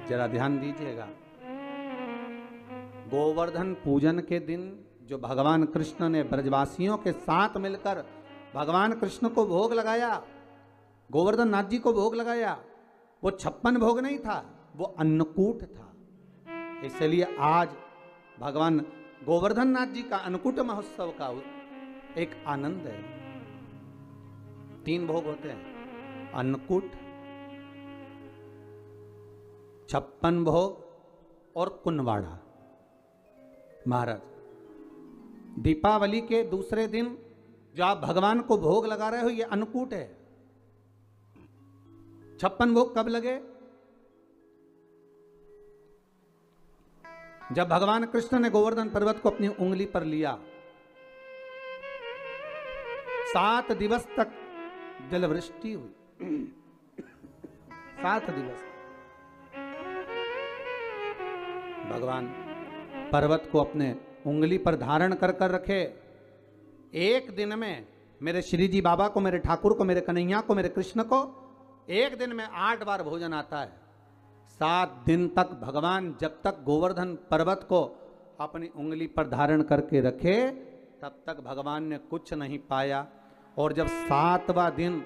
जरा ध्यान दीजिएगा, गोवर्धन पूजन के दिन जो भगवान कृष्ण ने ब्रजवासियों के साथ मिलकर भगवान कृष्ण को भोग लगाया, गोवर्धन नाथ जी को भोग लगाया, वो 56 भोग नहीं था, वो अन्नकूट था। इसलिए आज भगवान गोवर्धन नाथ जी का अन्नकूट महोत्सव का एक आनंद है। 3 भोग होते हैं, अन्नकूट, 56 भोग और कुनवाड़ा। महाराज, दीपावली के दूसरे दिन जो आप भगवान को भोग लगा रहे हो, ये अन्नकूट है। 56 भोग कब लगे? जब भगवान कृष्ण ने गोवर्धन पर्वत को अपनी उंगली पर लिया, 7 दिवस तक जलवृष्टि हुई। 7 दिवस भगवान पर्वत को अपने उंगली पर धारण कर कर रखे। एक दिन में मेरे श्री जी बाबा को, मेरे ठाकुर को, मेरे कन्हैया को, मेरे कृष्ण को एक दिन में 8 बार भोजन आता है। 7 दिन तक भगवान जब तक गोवर्धन पर्वत को अपनी उंगली पर धारण करके रखे, तब तक भगवान ने कुछ नहीं पाया। और जब 7वां दिन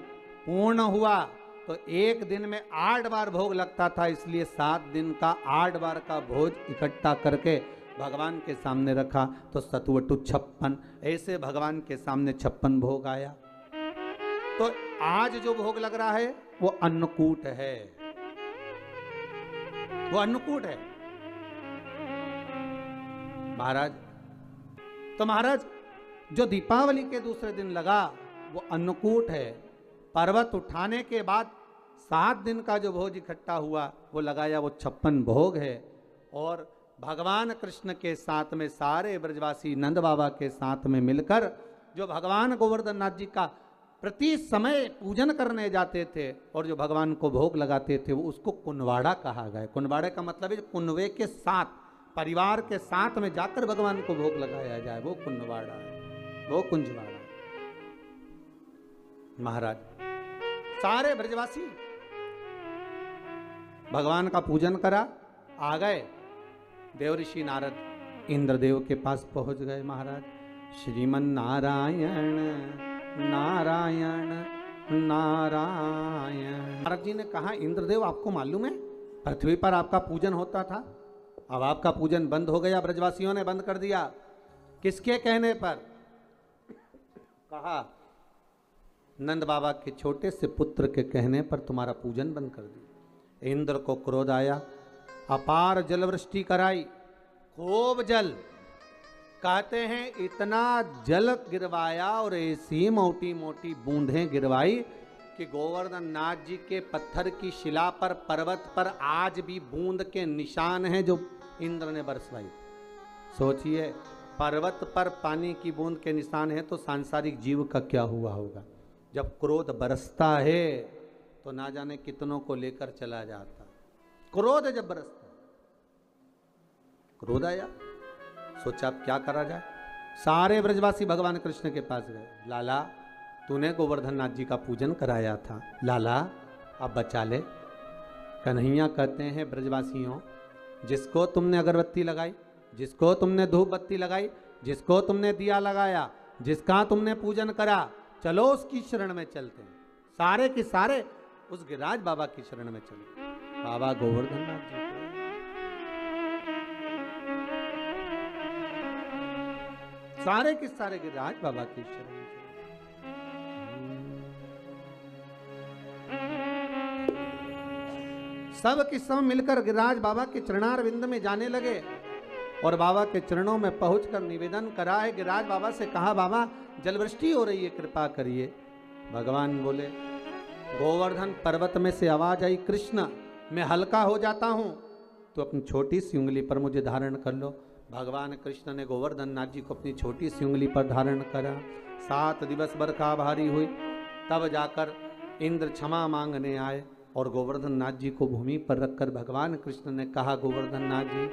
पूर्ण हुआ तो एक दिन में 8 बार भोग लगता था, इसलिए 7 दिन का 8 बार का भोज इकट्ठा करके भगवान के सामने रखा, तो सतुवटु 56, ऐसे भगवान के सामने 56 भोग आया। तो आज जो भोग लग रहा है वो अन्नकूट है, वो अन्नकूट है महाराज। तो महाराज, जो दीपावली के दूसरे दिन लगा वो अन्नकूट है। पर्वत उठाने के बाद 7 दिन का जो भोज इकट्ठा हुआ वो लगाया, वो 56 भोग है। और भगवान कृष्ण के साथ में सारे ब्रजवासी नंद बाबा के साथ में मिलकर जो भगवान गोवर्धन नाथ जी का प्रति समय पूजन करने जाते थे और जो भगवान को भोग लगाते थे, वो उसको कुनवाड़ा कहा गया। कुनवाड़े का मतलब है कुनवे के साथ, परिवार के साथ में जाकर भगवान को भोग लगाया जाए, वो कुनवाड़ा है, वो कुंजवाड़ा। महाराज, सारे ब्रजवासी भगवान का पूजन करा, आ गए। देव ऋषि नारद इंद्रदेव के पास पहुंच गए। महाराज, श्रीमन नारायण नारायण नारायण। नारद जी ने कहा, इंद्रदेव आपको मालूम है पृथ्वी पर आपका पूजन होता था, अब आपका पूजन बंद हो गया, ब्रजवासियों ने बंद कर दिया। किसके कहने पर? कहा, नंद बाबा के छोटे से पुत्र के कहने पर तुम्हारा पूजन बंद कर दिया। इंद्र को क्रोध आया, अपार जलवृष्टि कराई, खूब जल, कहते हैं इतना जल गिरवाया और ऐसी मोटी मोटी बूंदें गिरवाई कि गोवर्धन नाथ जी के पत्थर की शिला पर, पर्वत पर आज भी बूंद के निशान हैं जो इंद्र ने बरसवाई। सोचिए, पर्वत पर पानी की बूंद के निशान है तो सांसारिक जीव का क्या हुआ होगा। जब क्रोध बरसता है तो ना जाने कितनों को लेकर चला जाता। क्रोध जब बरसता, क्रोध आया, सोचा अब क्या करा जाए। सारे ब्रजवासी भगवान कृष्ण के पास गए। लाला, तूने गोवर्धन नाथ जी का पूजन कराया था, लाला अब बचा ले। कन्हैया कहते हैं, ब्रजवासियों, जिसको तुमने अगरबत्ती लगाई, जिसको तुमने धूप बत्ती लगाई, जिसको तुमने दिया लगाया, जिसका तुमने पूजन करा, चलो उसकी शरण में चलते हैं। सारे के सारे उस गिरिराज बाबा की शरण में चले। बाबा गोवर्धन नाथ जी, सारे के सारे गिरिराज बाबा की शरण में चले। सब के सब मिलकर गिरिराज बाबा के चरणारविंद में जाने लगे और बाबा के चरणों में पहुंचकर निवेदन करा है। गिरिराज बाबा से कहा, बाबा जलवृष्टि हो रही है, कृपा करिए। भगवान बोले, गोवर्धन पर्वत में से आवाज आई, कृष्ण मैं हल्का हो जाता हूं, तो अपनी छोटी सी उंगली पर मुझे धारण कर लो। भगवान कृष्ण ने गोवर्धन नाथ जी को अपनी छोटी सी उंगली पर धारण करा। 7 दिवस बरखा भारी हुई, तब जाकर इंद्र क्षमा मांगने आए और गोवर्धन नाथ जी को भूमि पर रखकर भगवान कृष्ण ने कहा, गोवर्धन नाथ जी,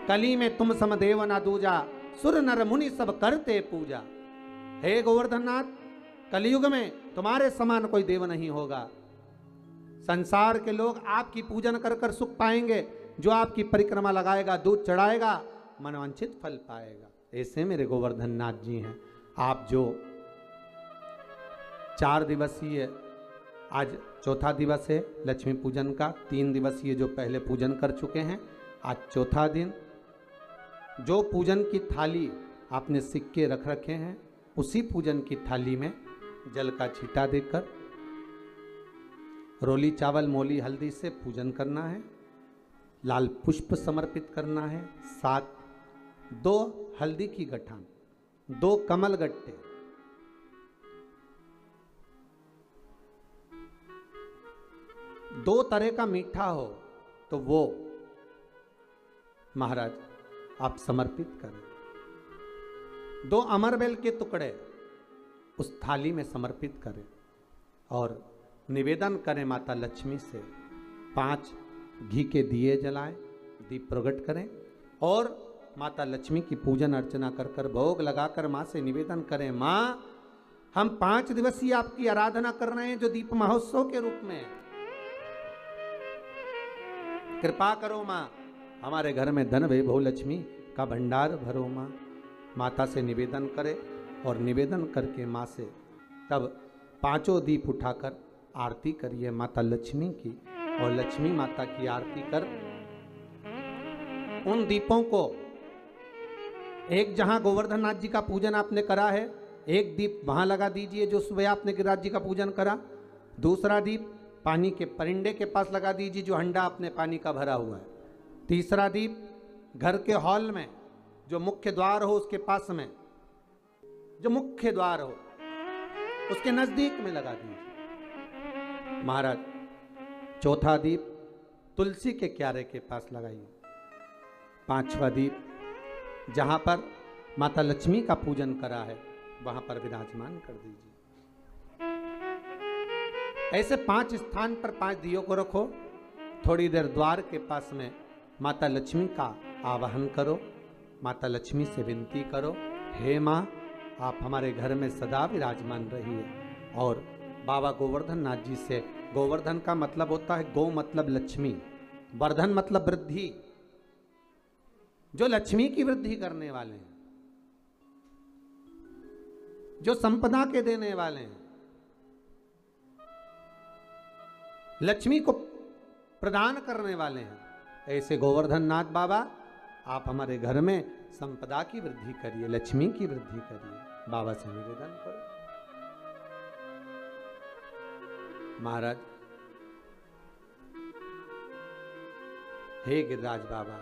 कली में तुम समदेव ना दूजा, सुर नर मुनि सब करते पूजा। हे गोवर्धन नाथ, कलयुग में तुम्हारे समान कोई देव नहीं होगा, संसार के लोग आपकी पूजन कर कर सुख पाएंगे। जो आपकी परिक्रमा लगाएगा, दूध चढ़ाएगा, मनवांछित फल पाएगा। ऐसे मेरे गोवर्धन नाथ जी हैं। आप जो 4 दिवसीय, आज चौथा दिवस है लक्ष्मी पूजन का, 3 दिवसीय जो पहले पूजन कर चुके हैं, आज चौथा दिन। जो पूजन की थाली आपने सिक्के रख रखे हैं, उसी पूजन की थाली में जल का छींटा देकर रोली चावल मोली हल्दी से पूजन करना है। लाल पुष्प समर्पित करना है। साथ 2 हल्दी की गठान, 2 कमल गट्टे, 2 तरह का मीठा हो तो वो महाराज आप समर्पित करें। 2 अमरबेल के टुकड़े उस थाली में समर्पित करें और निवेदन करें माता लक्ष्मी से। 5 घी के दिए जलाएं, दीप प्रकट करें और माता लक्ष्मी की पूजन अर्चना कर कर भोग लगाकर माँ से निवेदन करें, माँ हम 5 दिवसीय आपकी आराधना कर रहे हैं जो दीप महोत्सव के रूप में। कृपा करो माँ, हमारे घर में धन वैभव लक्ष्मी का भंडार भरो माँ। माता से निवेदन करें और निवेदन करके माँ से तब 5 दीप उठाकर आरती करिए माता लक्ष्मी की। और लक्ष्मी माता की आरती कर उन दीपों को, एक जहां गोवर्धन नाथ जी का पूजन आपने करा है, एक दीप वहां लगा दीजिए जो सुबह आपने गिरिराज जी का पूजन करा। दूसरा दीप पानी के परिंडे के पास लगा दीजिए जो हंडा आपने पानी का भरा हुआ है। तीसरा दीप घर के हॉल में जो मुख्य द्वार हो उसके पास में, जो मुख्य द्वार हो उसके नजदीक में लगा दीजिए महाराज। चौथा दीप तुलसी के क्यारे के पास लगाइए। 5वां दीप जहां पर माता लक्ष्मी का पूजन करा है वहां पर विराजमान कर दीजिए। ऐसे 5 स्थान पर 5 दियों को रखो। थोड़ी देर द्वार के पास में माता लक्ष्मी का आवाहन करो। माता लक्ष्मी से विनती करो, हे माँ आप हमारे घर में सदा विराजमान रहिए। और बाबा गोवर्धन नाथ जी से, गोवर्धन का मतलब होता है गौ मतलब लक्ष्मी, वर्धन मतलब वृद्धि, जो लक्ष्मी की वृद्धि करने वाले हैं, जो संपदा के देने वाले हैं, लक्ष्मी को प्रदान करने वाले हैं। ऐसे गोवर्धन नाथ बाबा आप हमारे घर में संपदा की वृद्धि करिए, लक्ष्मी की वृद्धि करिए। बाबा से निवेदन करो। महाराज हे गिरिराज बाबा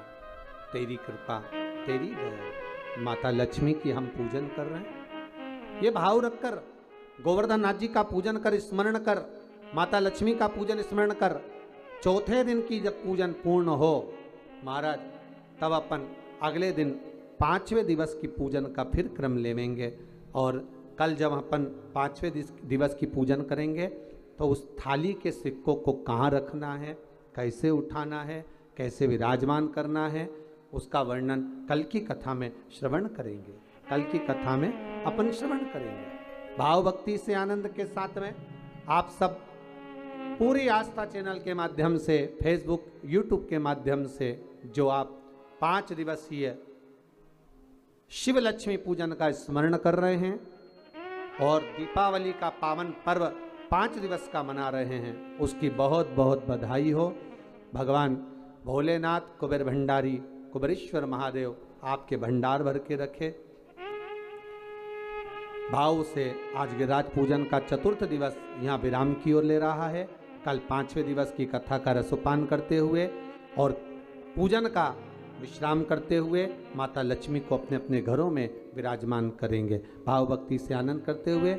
तेरी कृपा तेरी दया, माता लक्ष्मी की हम पूजन कर रहे हैं। ये भाव रखकर गोवर्धन नाथ जी का पूजन कर, स्मरण कर, माता लक्ष्मी का पूजन स्मरण कर, चौथे दिन की जब पूजन पूर्ण हो महाराज तब अपन अगले दिन 5वें दिवस की पूजन का फिर क्रम लेवेंगे। और कल जब अपन 5वें दिवस की पूजन करेंगे तो उस थाली के सिक्कों को कहाँ रखना है, कैसे उठाना है, कैसे विराजमान करना है, उसका वर्णन कल की कथा में श्रवण करेंगे। कल की कथा में अपन श्रवण करेंगे भाव भक्ति से, आनंद के साथ में। आप सब पूरी आस्था चैनल के माध्यम से, फेसबुक यूट्यूब के माध्यम से जो आप 5 दिवसीय शिव लक्ष्मी पूजन का स्मरण कर रहे हैं और दीपावली का पावन पर्व 5 दिवस का मना रहे हैं, उसकी बहुत बहुत बधाई हो। भगवान भोलेनाथ कुबेर भंडारी कुबेरेश्वर महादेव आपके भंडार भर के रखे। भाव से आज गिरिराज पूजन का 4th दिवस यहाँ विराम की ओर ले रहा है। कल 5वें दिवस की कथा का रसोपान करते हुए और पूजन का विश्राम करते हुए माता लक्ष्मी को अपने अपने घरों में विराजमान करेंगे। भाव भक्ति से आनंद करते हुए